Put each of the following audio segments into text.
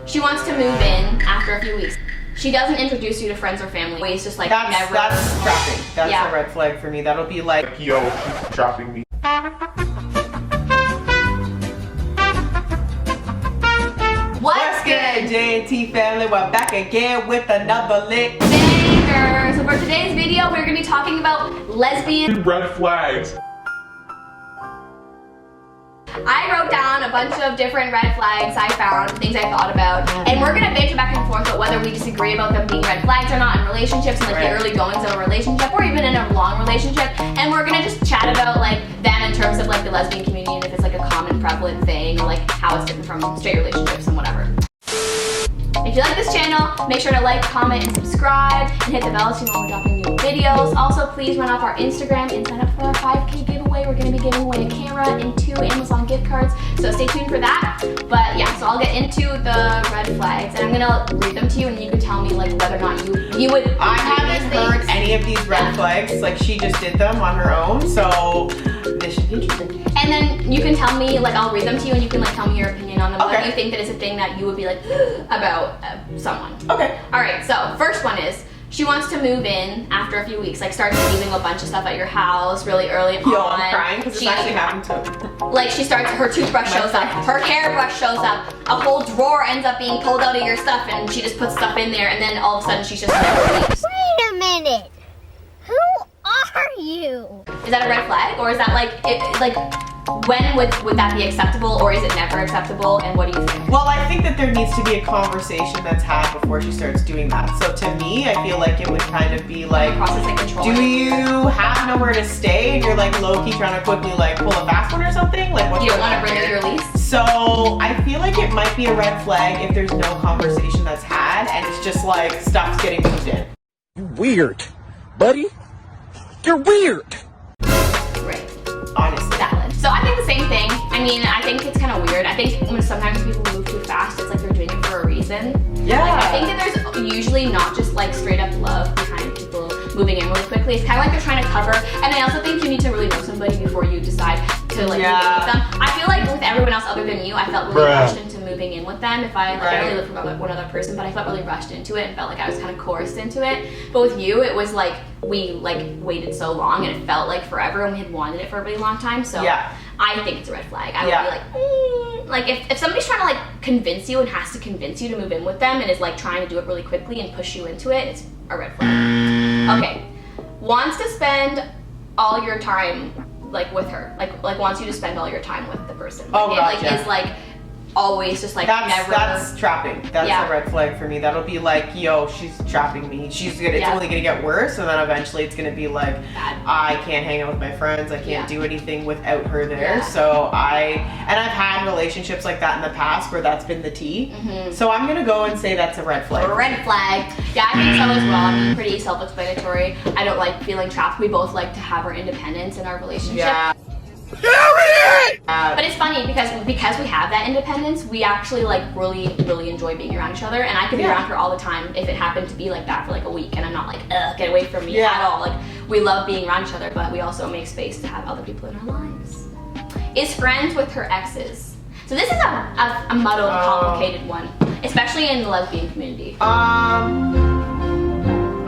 She wants to move in after a few weeks. She doesn't introduce you to friends or family. It's just like that's never. That's trapping. That's a red flag for me. That'll be like, yo, she's trapping me. What's good, JNT family? We're back again with another lit banger. So for today's video, we're gonna be talking about lesbian red flags. I wrote down a bunch of different red flags I found, things I thought about, and we're gonna banter back and forth about whether we disagree about them being red flags or not in relationships and like the early goings of a relationship or even in a long relationship. And we're gonna just chat about like them in terms of like the lesbian community and if it's like a common prevalent thing or like how it's different from straight relationships and whatever. If you like this channel, make sure to like, comment, and subscribe, and hit the bell so you know when we're dropping new videos. Also, please run off our Instagram and sign up for our 5K giveaway. We're going to be giving away a camera and 2 Amazon gift cards, so stay tuned for that. But yeah, so I'll get into the red flags, and I'm going to read them to you, and you can tell me like whether or not you would. I haven't heard any of these red flags. Like, she just did them on her own, so this should be interesting. And then you can tell me, like, I'll read them to you, and you can like tell me your opinion on them. Okay. Whether you think that it's a thing that you would be like about someone. Okay. All right. So first one is she wants to move in after a few weeks. Like starts leaving a bunch of stuff at your house really early on. Yo, I'm crying because it's actually happened to me. Like she starts, her toothbrush shows up, her hairbrush shows up, a whole drawer ends up being pulled out of your stuff, and she just puts stuff in there, and then all of a sudden she's just never leaves. Wait a minute. Who are you? Is that a red flag, or is that like when would that be acceptable, or is it never acceptable, and what do you think? Well, I think that there needs to be a conversation that's had before she starts doing that. So to me, I feel like it would kind of be like, process and control. Do you have nowhere to stay and you're like low-key trying to quickly like pull a fast one or something? Like, what's you don't want to renew your lease? So I feel like it might be a red flag if there's no conversation that's had and it's just like stuff's getting moved in. You weird, buddy. You're weird. Right. Honestly. Valid. So I think the same thing. I mean, I think it's kind of weird. I think when sometimes people move too fast, it's like they're doing it for a reason. Yeah. Like, I think that there's usually not just like straight up love behind people moving in really quickly. It's kind of like they're trying to cover. And I also think you need to really know somebody before you decide to like move in with them. I feel like with everyone else other than you, I felt really rushed into moving in with them. If I like, I only lived with like one other person, but I felt really rushed into it and felt like I was kind of coerced into it. But with you, it was like we like waited so long and it felt like forever, and we had wanted it for a really long time. So yeah. I think it's a red flag. I would be like, like if somebody's trying to like convince you and has to convince you to move in with them and is like trying to do it really quickly and push you into it, it's a red flag. Okay, wants to spend all your time like with her, like wants you to spend all your time with the person. Oh, like, gotcha. Is like always just like that's trapping. That's a red flag for me. That'll be like, yo, she's trapping me. It's only gonna get worse, and then eventually it's gonna be like, bad. I can't hang out with my friends. I can't do anything without her there. So I've had relationships like that in the past where that's been the tea. So I'm gonna go and say that's a red flag. Red flag. Yeah, I think so as well. I mean, pretty self-explanatory. I don't like feeling trapped. We both like to have our independence in our relationship. Yeah. But it's funny because we have that independence, we actually like really enjoy being around each other, and I can be around her all the time if it happened to be like that for like a week, and I'm not like, ugh, get away from me at all. Like, we love being around each other, but we also make space to have other people in our lives. Is friends with her exes. So this is a muddled, complicated one, especially in the lesbian community.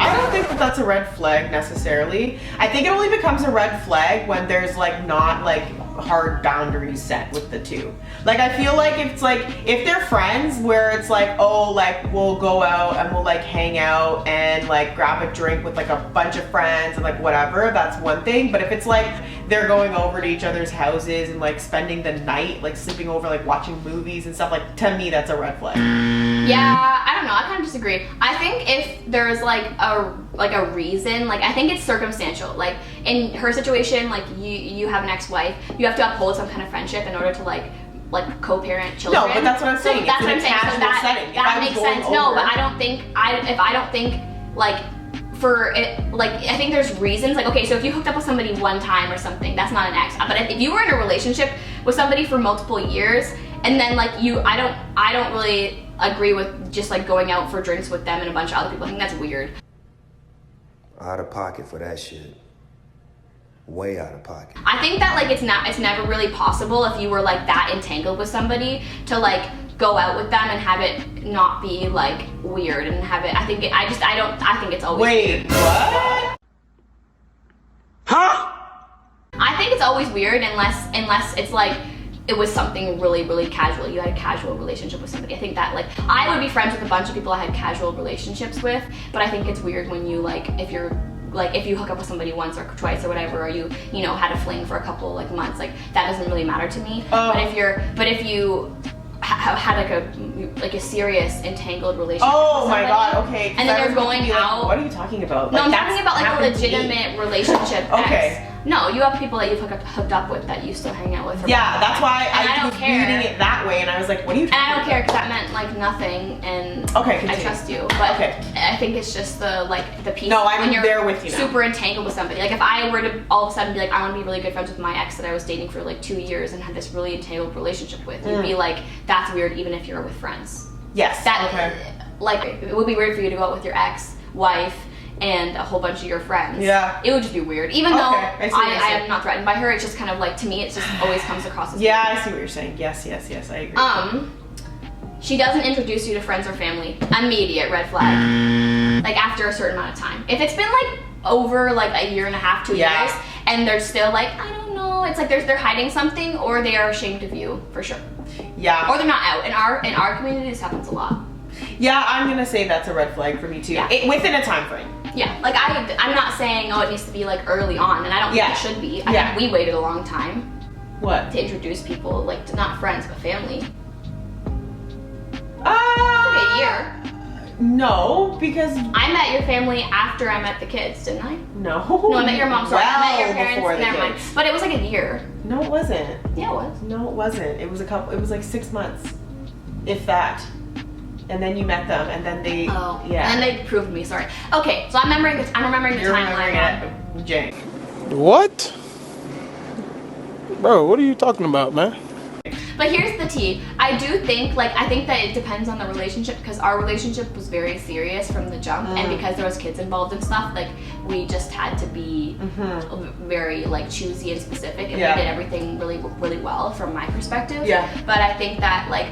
I don't think that that's a red flag necessarily. I think it only becomes a red flag when there's like not like hard boundaries set with the two. Like, I feel like it's like if they're friends where it's like, oh, like we'll go out and we'll like hang out and like grab a drink with like a bunch of friends and like whatever, that's one thing. But if it's like they're going over to each other's houses and like spending the night, like sleeping over, like watching movies and stuff, like to me that's a red flag. Yeah, I don't know, I kind of disagree. I think if there's like a reason, like I think it's circumstantial. Like in her situation, like you have an ex-wife, you have to uphold some kind of friendship in order to like co-parent children. No, but that's what I'm saying. So that's what I'm saying. So that makes sense. No, but I don't think like for it, like I think there's reasons. Like, okay, so if you hooked up with somebody one time or something, that's not an ex. But if you were in a relationship with somebody for multiple years, and then like I don't really agree with just like going out for drinks with them and a bunch of other people. I think that's weird. Out of pocket for that shit. Way out of pocket. I think that like it's never really possible if you were like that entangled with somebody to like go out with them and have it not be like weird and have it. I think it's always Wait, weird. what? Huh? I think it's always weird unless it's like it was something really, really casual. You had a casual relationship with somebody. I think that like I would be friends with a bunch of people I had casual relationships with, but I think it's weird when you like if you hook up with somebody once or twice or whatever, or you know had a fling for a couple like months, like that doesn't really matter to me. But if you had like a serious entangled relationship. Oh with my somebody, god, okay. And then you're going out. What are you talking about? No, I'm that's talking about like a happened to me. legitimate relationship. Okay. Ex. No, you have people that you've hooked up with that you still hang out with. Yeah, that's why I don't was care. reading it that way, and I was like, what are you talking And I don't about? care because that meant like nothing, and Okay, I continue. trust you. But Okay. I think it's just the piece. No, I'm when you're there with you now. super entangled with somebody. Like if I were to all of a sudden be like, I want to be really good friends with my ex that I was dating for like 2 years and had this really entangled relationship with, you'd be like, that's weird, even if you're with friends. Yes. That okay. like it would be weird for you to go out with your ex-wife and a whole bunch of your friends. Yeah. It would just be weird. Even though I see what you're I saying. am not threatened by her, it's just kind of like, to me, it just always comes across as Yeah, weird. I see what you're saying. Yes, I agree. She doesn't introduce you to friends or family. Immediate red flag. Like after a certain amount of time. If it's been like over like a year and a half, 2 Yeah. years, and they're still like, I don't know, it's like they're hiding something, or they are ashamed of you, for sure. Yeah. Or they're not out. In our community, this happens a lot. Yeah, I'm gonna say that's a red flag for me too. Yeah. Within a time frame. Yeah, like I'm not saying, oh, it needs to be like early on, and I don't think it should be. I think we waited a long time What? to introduce people, like to not friends but family. Like a year. No, because I met your family after I met the kids, didn't I? no. No, I met your mom. Sorry, I met your Well before parents. the Never mind. kids. But it was like a year. No, it wasn't. Yeah, it was. No, it wasn't. It was it was like 6 months, if that. And then you met them, and then they. Oh, yeah. And then they proved me. Sorry. Okay, so I'm remembering the You're timeline. remembering it, Jane. What? Bro, what are you talking about, man? But here's the tea. I think that it depends on the relationship, because our relationship was very serious from the jump, and because there was kids involved and stuff, like we just had to be very like choosy and specific, and we did everything really, really well from my perspective. Yeah. But I think that like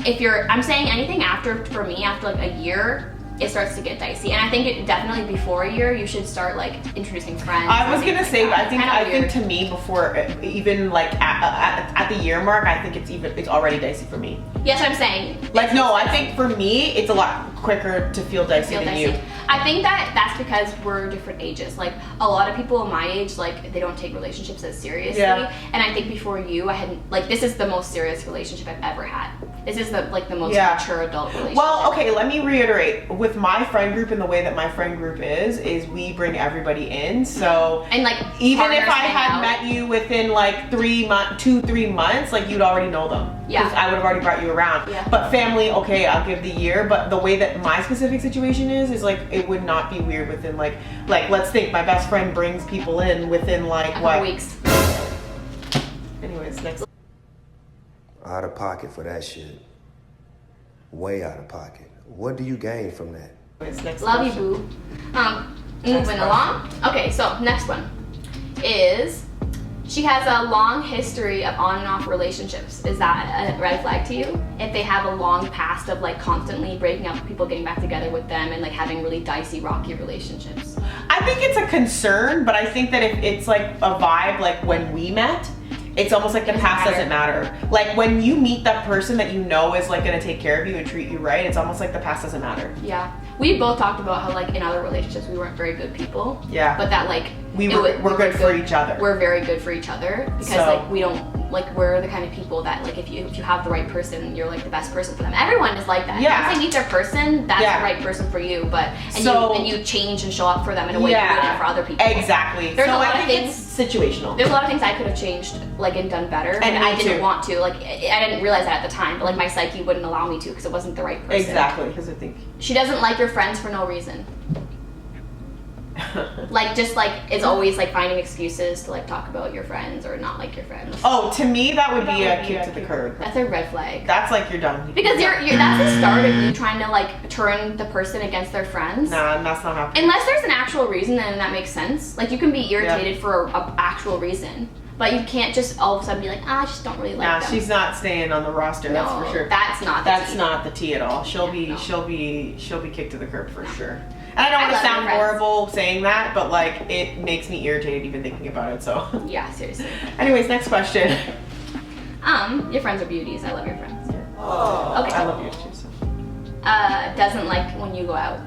I'm saying anything for me after like a year, it starts to get dicey, and I think it definitely before a year you should start like introducing friends. I was gonna say, but I Kinda think to me before even like at the year mark, I think it's already dicey for me. Yes, I'm saying. Like no, I think for me it's a lot quicker to feel dicey than you. I think that's because we're different ages. Like a lot of people my age, like they don't take relationships as seriously. Yeah. And I think before you, I hadn't like this is the most serious relationship I've ever had. This is the most mature adult relationship. Well, okay, let me reiterate. With my friend group and the way that my friend group is we bring everybody in. So and like even if I partners hang had out. met you within like 3 months, like you'd already know them. Yeah. Because I would have already brought you around. Yeah. But family, okay, I'll give the year. But the way that my specific situation is like it would not be weird within like let's think my best friend brings people in within like a what? couple weeks. Anyways, next. Out of pocket for that shit. Way out of pocket. What do you gain from that? Next Love you, question. boo. Moving along. Okay, so next one is she has a long history of on and off relationships. Is that a red flag to you? If they have a long past of like constantly breaking up with people, getting back together with them, and like having really dicey, rocky relationships. I think it's a concern, but I think that if it's like a vibe like when we met, it's almost like the past doesn't matter. Like when you meet that person that you know is like gonna take care of you and treat you right, it's almost like the past doesn't matter. Yeah. We both talked about how like in other relationships we weren't very good people. Yeah. But that like we're good for each other. We're very good for each other because like we don't like we're the kind of people that like if you have the right person, you're like the best person for them. Everyone is like that. Yeah. Once they meet their person, that's the right person for you. But you change and show up for them in a way you wouldn't for other people. Exactly. There's so a lot I of think things. it's situational. There's a lot of things I could have changed like and done better, and I didn't want to. Like I didn't realize that at the time, but like my psyche wouldn't allow me to because it wasn't the right person. Exactly. Because I think she doesn't like your friends for no reason. Like just like is always like finding excuses to like talk about your friends or not like your friends. Oh, to me that would be a kick to the curb. That's a red flag. That's like you're done. Because you're that's the start of you trying to like turn the person against their friends. Nah, that's not happening. Unless there's an actual reason, then that makes sense. Like you can be irritated for a actual reason. But you can't just all of a sudden be like, I just don't really like Nah, them. she's not staying on the roster. No, That's for sure. That's not. Not the tea at all. She'll be kicked to the curb for sure. And I don't want to love sound your friends. horrible saying that, but like it makes me irritated even thinking about it. So. Yeah, seriously. Anyways, next question. Your friends are beauties. I love your friends. Oh, Okay. I love you too. So. Doesn't like when you go out.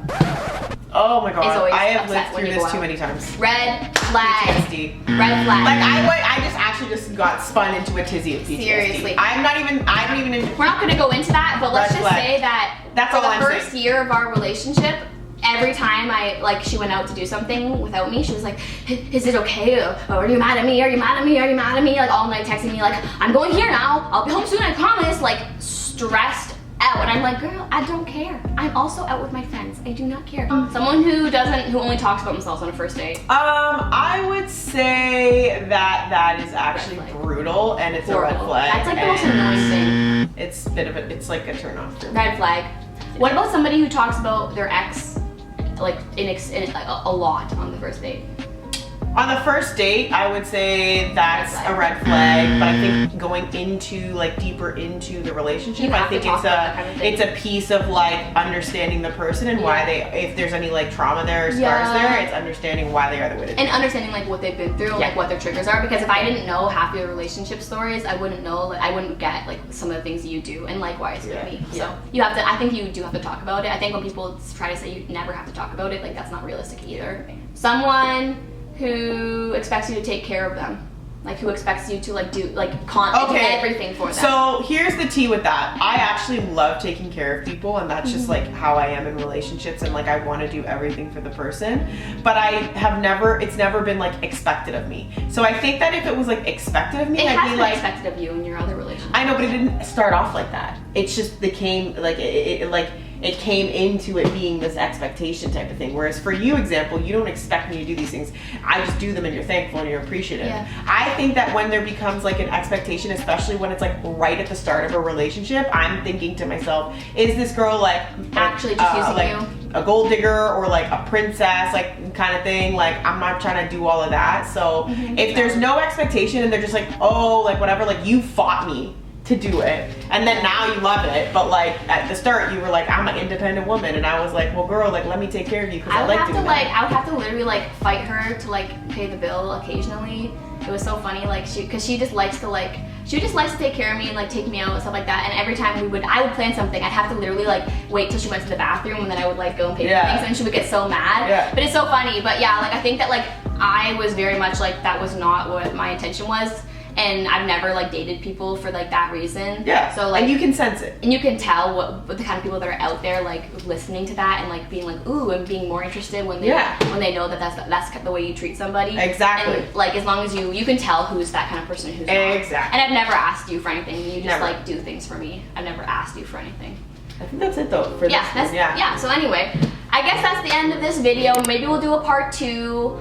Oh my Is god, always I have upset lived when through you go this too out. many times. Red flag. PTSD. Red flag. Like I just actually just got spun into a tizzy of PTSD. Seriously. I don't even We're not gonna go into that, but let's Red just flag. say that That's for all the I'm first saying. year of our relationship, every time she went out to do something without me, she was like, is it okay? Or are you mad at me? Are you mad at me? Are you mad at me? Like all night texting me like, I'm going here now. I'll be home soon, I promise. Like stressed out. And I'm like, girl, I don't care. I'm also out with my friends. I do not care. Someone who only talks about themselves on a first date. I would say that is actually Red flag. brutal and it's Horrible. a red flag. That's like the most annoying thing. It's like a turn off for me. Red flag. What about somebody who talks about their ex like a lot on the first date? On the first date, I would say that's a red flag, but I think going into like deeper into the relationship, You I have to think talk it's about that kind of thing. it's a piece of like understanding the person and why if there's any like trauma there or scars Yeah. there, it's understanding why they are the way they And are. understanding like what they've been through, like what their triggers are. Because if I didn't know half your relationship stories, I wouldn't know. Like, I wouldn't get like some of the things you do, and likewise with me. So you have to. I think you do have to talk about it. I think when people try to say you never have to talk about it, like that's not realistic either. Someone who expects you to take care of them, like who expects you to like do like do everything for them. So here's the tea with that. I actually love taking care of people, and that's just like how I am in relationships, and like I want to do everything for the person, but it's never been like expected of me. So I think that if it was like expected of me, it I'd has be been like expected of you in your other relationship. I know, but it didn't start off like that. It's just became like it came into it being this expectation type of thing. Whereas for you, example, you don't expect me to do these things. I just do them and you're thankful and you're appreciative. Yeah. I think that when there becomes like an expectation, especially when it's like right at the start of a relationship, I'm thinking to myself, is this girl like Actually just using like you? a gold digger or like a princess like kind of thing? Like I'm not trying to do all of that. So if there's no expectation and they're just like, oh, like whatever, like you fought me to do it and then now you love it, but like at the start you were like, I'm an independent woman, and I was like, well girl, like let me take care of you because I like doing that. I would have to literally like fight her to like pay the bill occasionally. It was so funny, like because she just likes to take care of me and like take me out and stuff like that. And every time I would plan something, I'd have to literally like wait till she went to the bathroom, and then I would like go and pay for things, and she would get so mad. Yeah. But it's so funny. But yeah, like I think that like I was very much like that was not what my intention was. And I've never like dated people for like that reason. Yeah. So like, and you can sense it. and you can tell what the kind of people that are out there like listening to that and like being like ooh and being more interested when they know that that's the way you treat somebody. Exactly. And like as long as you can tell who's that kind of person who's not. Exactly. And I've never asked you for anything. You just Never. like do things for me. I've never asked you for anything. I think that's it though for this one. Yeah. So anyway, I guess that's the end of this video. Maybe we'll do a part 2.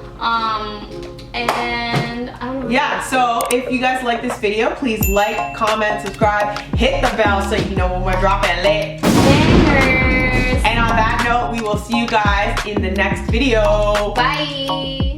And I don't know. Yeah, so if you guys like this video, please like, comment, subscribe, hit the bell so you know when we're dropping lit. Bangers. And on that note, we will see you guys in the next video. Bye.